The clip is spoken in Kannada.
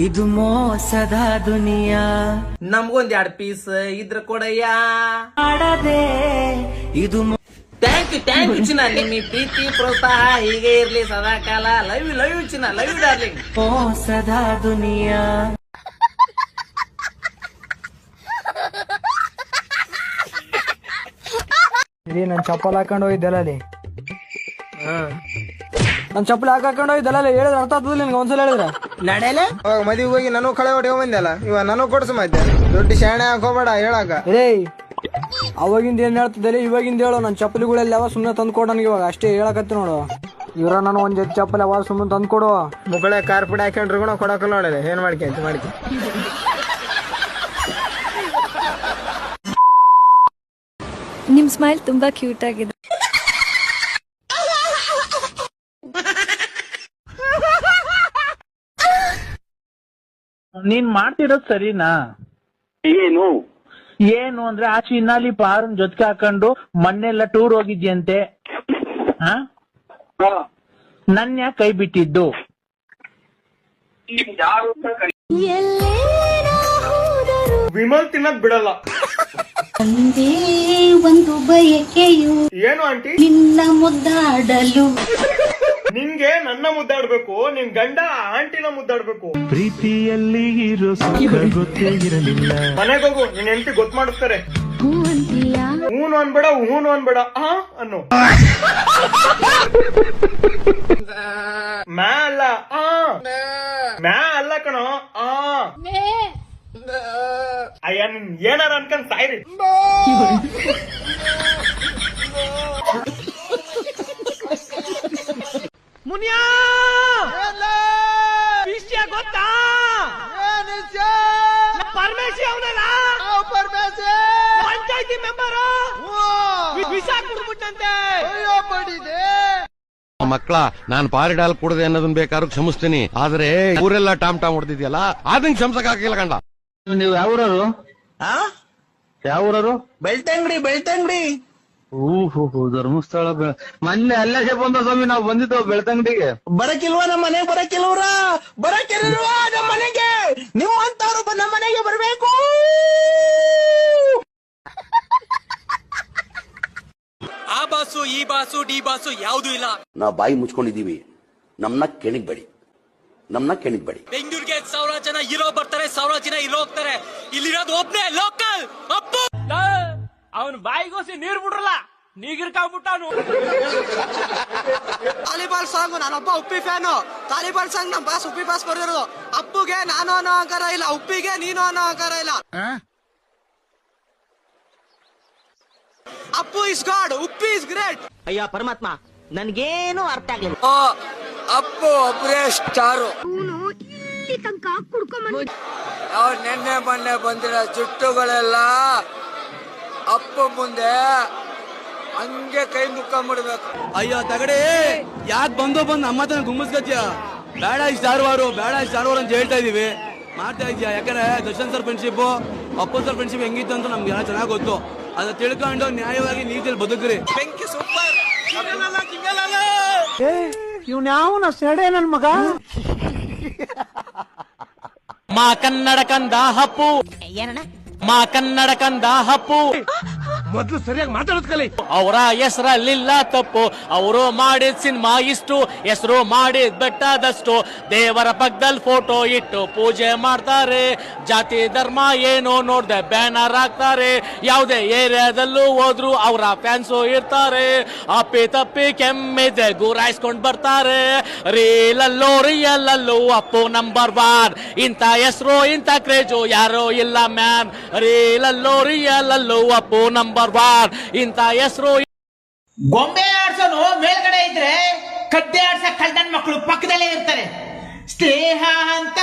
ಇದು ಮೋಸದ ದುನಿಯಾ. ನಮ್ಗೊಂದ್ 2 ಪೀಸ್ ಇದ್ರ ಕೊಡಯ್ಯ. ಮಾಡದೆ ಇದು ಥ್ಯಾಂಕ್ ಯು ಚಿನ್ನ. ನಿಮ್ಮ ಪ್ರೀತಿ ಪ್ರೋತ್ಸಾಹ ಹೀಗೆ ಇರ್ಲಿ ಸದಾ ಕಾಲ. ಲವ್ ಯು ಚಿನ್ನ, ಲವ್ ಯು ಡಾರ್ಲಿಂಗ್. ಮೋಸದ ದುನಿಯಾ. ನನ್ ಚಪ್ಪಲ್ ಹಾಕೊಂಡು ಹೋಗಿದ್ದಲ್ಲ ಅಲ್ಲಿ. ನನ್ ಚಪ್ಪಲ್ ಹಾಕೊಂಡು ಹೋಗಿದ್ದಲ್ಲ ಅಲ್ಲಿ. ಹೇಳಿದ್ರೆ ಅರ್ಥ ಆಗ್ತದ ನಿನ್ಗೆ ಒಂದ್ಸಲ ಹೇಳಿದ್ರೆ ನಡೆಯಲೆ. ಮದುವೆಗೆ ಹೋಗಿ ನಾನು ಕಳೆ ಹೊಡಿ ಬಂದಲ್ಲ, ಇವ ನಾನು ಕೊಡ್ಸು ಮತ್ತೆ ದೊಡ್ಡ ಶಾಣೆ ಹಾಕೋಬೇಡ ಹೇಳಾಕ. ರೇ ಅವಾಗಿಂದ ಏನ್ ಹೇಳ್ತಿದ್ದಲ್ಲಿ ಇವಾಗಿಂದ ಹೇಳು. ನನ್ ಚಪ್ಪಲಿಗಳೆಲ್ಲ ಯಾವ ಸುಮ್ಮನೆ ತಂದ್ಕೊಡು ನನಗೆ ಇವಾಗ ಅಷ್ಟೇ ಹೇಳಕತ್ತಿ ನೋಡು. ಇವ್ರ ನಾನು ಒಂದ್ ಜೊತೆ ಚಪ್ಪಲ್ ಯಾವಾಗ ಸುಮ್ಮನೆ ತಂದ್ಕೊಡು. ಮುಗಳೇ ಕಾರ್ಪುಡಿ ಹಾಕೊಂಡ್ರು ಕೂಡ ಕೊಡಕಲ್ಲ ನೋಡಿದೆ. ಏನ್ ಮಾಡ್ಕೊಂತ ಮಾಡ್ಕೊ. ನಿಮ್ ಸ್ಮೈಲ್ ತುಂಬಾ ಕ್ಯೂಟ್ ಆಗಿದೆ. ನೀನ್ ಮಾಡ್ತಿರೋದ್ ಸರಿನಾ? ಏನು ಅಂದ್ರೆ ಆ ಚಿನ್ನಾಲಿ ಪಾರನ್ ಜೊತೆಗೆ ಹಾಕೊಂಡು ಮಣ್ಣೆಲ್ಲ ಟೂರ್ ಹೋಗಿದ್ಯಂತೆ. ನನ್ ಯಾಕೆ ಕೈ ಬಿಟ್ಟಿದ್ದು? ವಿಮಲ್ ತಿನ್ನಕ್ ಬಿಡಲ್ಲ. ಒಂದೇ ಒಂದು ಬಯಕೆಯು ಏನು ಆಂಟಿ? ನಿನ್ನ ಮುದ್ದಾಡಲು. ನಿಂಗೆ ನನ್ನ ಮುದ್ದಾಡ್ಬೇಕು, ನಿನ್ ಗಂಡ ಆಂಟಿನ ಮುದ್ದಾಡ್ಬೇಕು. ಪ್ರೀತಿಯಲ್ಲಿ ಇರೋ ಸುಖ ಗೊತ್ತೇ ಇರಲಿಲ್ಲ. ಮನೆಗೆ ಹೋಗು, ನಿನ್ ಹೆಂಡತಿ ಗೊತ್ತು ಮಾಡಿಸ್ತಾರೆ. ಹೂ ಅಂತೀಯ? ಹೂನು ಅನ್ಬೇಡ, ಹೂನು ಅನ್ಬೇಡ, ಅನ್ನು. ಮ್ಯಾ ಅಲ್ಲ, ಮ್ಯಾ ಅಲ್ಲ ಕಣೋ, ಅಯ್ಯ ನಿನ್ ಏನಾರ ಅನ್ಕೊಂಡ್ ಸಾಯ್ರಿ. ಮುನಿಯಾ ವಿಷಯ ಗೊತ್ತಾ? ಪರಮೇಶಿ ಅವನಲ್ಲ, ಪಂಚಾಯತಿ ಮೆಂಬರ್ ವಿಷ ಕುಡ್ಬಿಟ್ಟಂತೆ. ಮಕ್ಕಳ ನಾನ್ ಪಾರಿಡಾಲ್ ಕುಡದೆ ಅನ್ನೋದನ್ನ ಬೇಕಾದ್ರೂ ಕ್ಷಮಿಸ್ತೀನಿ, ಆದ್ರೆ ಊರೆಲ್ಲ ಟಾಮ್ ಹೊಡೆದಿದ್ಯಲ್ಲ ಅದನ್ನ ಕ್ಷಮಿಸಕ್ ಆಗಿಲ್ಲ ಕಂಡ. ನೀವು ಯಾವೂರವರು? ಯಾವೂರವರು? ಬೆಳ್ತಂಗಡಿ. ಓಹೋ, ಧರ್ಮಸ್ಥಳ. ಮೊನ್ನೆ ಅಲ್ಲೇ ಬಂದ ಸ್ವಾಮಿ, ನಾವು ಬಂದಿದ್ದೋ ಬೆಳ್ತಂಗಡಿಗೆ. ಬರಕಿಲ್ವಾ ನಮ್ಮ ಮನೆಗೆ? ಬರಕಿಲ್ವಾ ನಮ್ಮ ಮನೆಗೆ? ನಿಮ್ಮಂತವ್ರು ನಮ್ಮ ಮನೆಗೆ ಬರ್ಬೇಕು. ಆ ಬಾಸು, ಈ ಬಾಸು, ಡಿ ಬಾಸು ಯಾವ್ದು ಇಲ್ಲ. ನಾವು ಬಾಯಿ ಮುಚ್ಕೊಂಡಿದೀವಿ, ನಮ್ನ ಕೆಣಿಗ್ಬೇಡಿ. ಬೆಂಗಳೂರಿಗೆ 1000 ಜನ ಇರೋ ಬರ್ತಾರೆ, 1000 ಜನ ಇರೋ ಹೋಗ್ತಾರೆ. ಇಲ್ಲಿರೋದು ಒಬ್ನೇ ಲೋಕಲ್ ಅಪ್ಪು. ಅವನ್ ಬಾಯಿಗೋಸಿ ನೀರ್ ಬಿಡ್ರಲ್ಲ, ನೀಗಿರ್ಕಾಗ್ಬಿಟ್ಟವನು. ತಾಲಿಬಾಲ್ ಸಾಂಗ್ ನಾನೊಬ್ಬ ಉಪ್ಪಿ ಫ್ಯಾನು. ತಾಲಿಬಾಲ್ ಸಾಂಗ್ ನಮ್ ಬಾಸ್ ಉಪ್ಪಿ ಬಾಸ್ ಬರ್ದಿರೋದು. ಅಪ್ಪುಗೆ ನಾನು ಅನ್ನೋ ಅಹಂಕಾರ ಇಲ್ಲ, ಉಪ್ಪಿಗೆ ನೀನು ಅನ್ನೋ ಅಹಂಕಾರ ಇಲ್ಲ. Appu is god, Uppi is great. ಅಯ್ಯ ಪರಮಾತ್ಮ, ನನ್ಗೇನು ಅರ್ಥ ಆಗ್ಲಿಲ್ಲ. ಅಪ್ಪು ಒಬ್ಬರೇ ಸ್ಟಾರು. ಅವ್ರು ನೆನ್ನೆ ಮೊನ್ನೆ ಬಂದಿರೋ ಜುಟ್ಟುಗಳೆಲ್ಲ ಅಪ್ಪು ಮುಂದೆ ಹಂಗೆ ಕೈ ಮುಕ್ಕೊಂಡ್ಬಿಡ್ಬೇಕು. ಅಯ್ಯೋ ತಗಡೆ, ಯಾಕೆ ಬಂದು ನಮ್ಮ ಹತ್ರ ಗುಮ್ಮಸ್ಕತ್ಯ? ಬೇಡ ಇಷ್ಟ ಆರುವಾರು ಅಂತ ಹೇಳ್ತಾ ಇದೀವಿ, ಮಾಡ್ತಾ ಇದ್ಯಾ? ಯಾಕಂದ್ರೆ Darshan sir friendship, Appu sir friendship ಹೆಂಗಿತ್ತು ಅಂತ ನಮ್ಗೆ ಎಲ್ಲ ಚೆನ್ನಾಗಿ ಗೊತ್ತು. ಅದನ್ನ ತಿಳ್ಕೊಂಡು ನ್ಯಾಯವಾಗಿ ನೀತಿಯಲ್ಲಿ ಬದುಕ್ರಿ. ಬೆಂಕಿ ಸೂಪರ್. ಇವ್ನ್ಯಾವನ ಸೆಡೆ ನನ್ ಮಗ. ಮಾ ಕನ್ನಡ ಕಂದ ಹಪ್ಪು, ಮಾ ಕನ್ನಡ ಕಂದ ಹಪ್ಪು. ಮೊದ್ಲು ಸರಿಯಾಗಿ ಮಾತಾಡೋದ್ ಕಲಿ. ಅವರ ಹೆಸರಲ್ಲಿಲ್ಲ ತಪ್ಪು, ಅವರು ಮಾಡಿದ ಸಿನಿಮಾ ಇಷ್ಟು, ಹೆಸರು ಮಾಡಿದ ಬೆಟ್ಟದಷ್ಟು. ದೇವರ ಪಕ್ಕದಲ್ಲಿ ಫೋಟೋ ಇಟ್ಟು ಪೂಜೆ ಮಾಡ್ತಾರೆ. ಜಾತಿ ಧರ್ಮ ಏನೋ ನೋಡ್ದೆ ಬ್ಯಾನರ್ ಹಾಕ್ತಾರೆ. ಯಾವುದೇ ಏರಿಯಾದಲ್ಲೂ ಹೋದ್ರು ಅವರ ಫ್ಯಾನ್ಸು ಇರ್ತಾರೆ. ಅಪ್ಪಿ ತಪ್ಪಿ ಕೆಮ್ಮಿದೆ ಗುರಾಯಿಸ್ಕೊಂಡ್ ಬರ್ತಾರೆ. ರೀಲಲ್ಲೋ ರಿಯಲ್ಲಲ್ಲೂ ಅಪ್ಪು ನಂಬರ್ 1. ಇಂಥ ಹೆಸರು ಇಂಥ ಕ್ರೇಜು ಯಾರೋ ಇಲ್ಲ ಮ್ಯಾನ್. ರೀಲಲ್ಲೋ ರಿಯಲ್ಲಲ್ಲೂ ಅಪ್ಪು ನಂಬರ್ 1. ಇಂಥ ಹೆಸರು. ಗೊಂಬೆ ಆಡ್ಸೋನು ಮೇಲ್ಗಡೆ ಇದ್ರೆ ಕಡ್ಡೆ ಆಡ್ಸ ಕಳ್ದನ್ ಮಕ್ಕಳು ಪಕ್ಕದಲ್ಲೇ ಇರ್ತಾರೆ. ಸ್ನೇಹ ಅಂತ